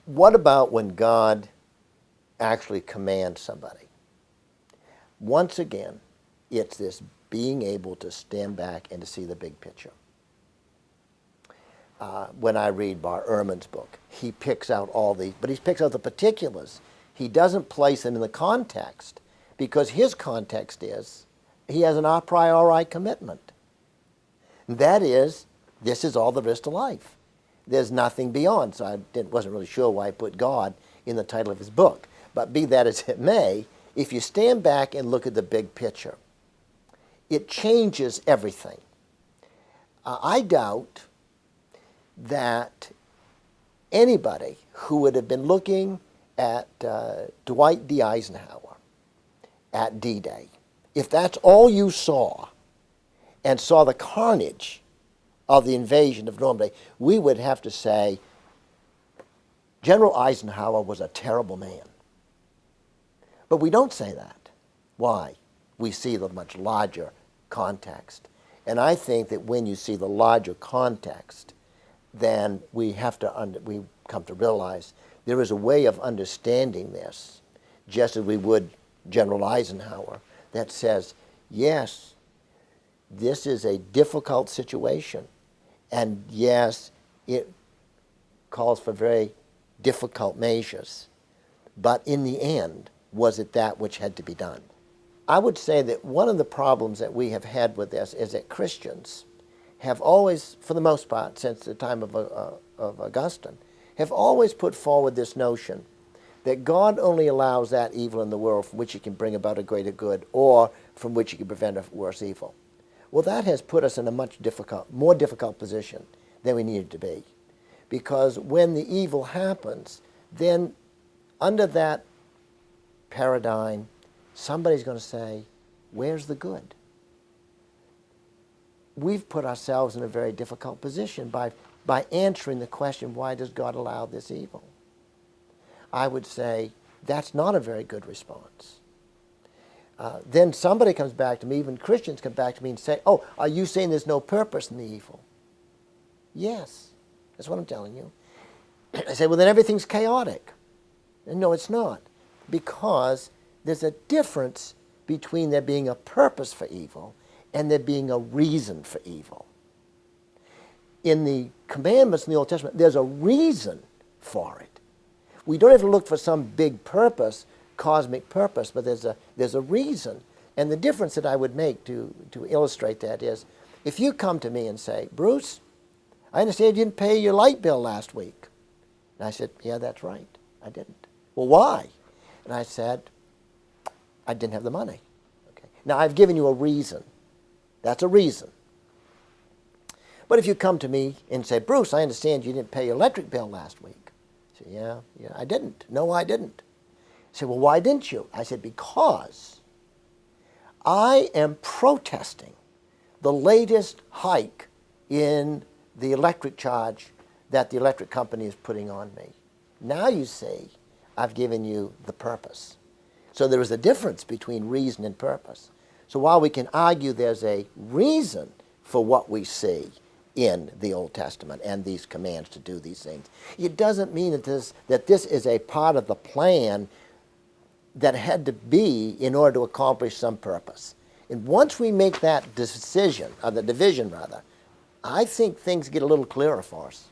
What about when God actually commands somebody? Once again, it's this being able to stand back and to see the big picture. When I read Bar Ehrman's book, he picks out all the, but he picks out the particulars. He doesn't place them in the context because his context is he has an a priori commitment. And that is, this is all there is to life. There's nothing beyond. So I wasn't really sure why I put God in the title of his book. But be that as it may, if you stand back and look at the big picture, it changes everything. I doubt that anybody who would have been looking at Dwight D. Eisenhower at D-Day, if that's all you saw and saw the carnage of the invasion of Normandy, we would have to say General Eisenhower was a terrible man. But we don't say that. Why? We see the much larger context. And I think that when you see the larger context, then we have to we come to realize there is a way of understanding this, just as we would General Eisenhower, that says, yes, this is a difficult situation, and yes, it calls for very difficult measures, but in the end, was it that which had to be done? I would say that one of the problems that we have had with this is that Christians have always, for the most part, since the time of Augustine, have always put forward this notion that God only allows that evil in the world from which he can bring about a greater good or from which he can prevent a worse evil. Well, that has put us in a much more difficult position than we needed to be. Because when the evil happens, then under that paradigm, somebody's going to say, where's the good? We've put ourselves in a very difficult position by answering the question, why does God allow this evil? I would say that's not a very good response. Then somebody comes back to me, even Christians come back to me and say, oh, are you saying there's no purpose in the evil? Yes, that's what I'm telling you. I say, well, then everything's chaotic. And no, it's not. Because there's a difference between there being a purpose for evil and there being a reason for evil. In the commandments in the Old Testament, there's a reason for it. We don't have to look for some big purpose, cosmic purpose, but there's a reason. And the difference that I would make to illustrate that is, if you come to me and say, Bruce, I understand you didn't pay your light bill last week. And I said, yeah, that's right, I didn't. Well, why? And I said, I didn't have the money. Okay. Now, I've given you a reason. That's a reason. But if you come to me and say, Bruce, I understand you didn't pay your electric bill last week. I say, yeah, I didn't. No, I didn't. I say, well, why didn't you? I said, because I am protesting the latest hike in the electric charge that the electric company is putting on me. Now you see, I've given you the purpose. So there is a difference between reason and purpose. So while we can argue there's a reason for what we see in the Old Testament and these commands to do these things, it doesn't mean that this is a part of the plan that had to be in order to accomplish some purpose. And once we make that decision, or the division rather, I think things get a little clearer for us.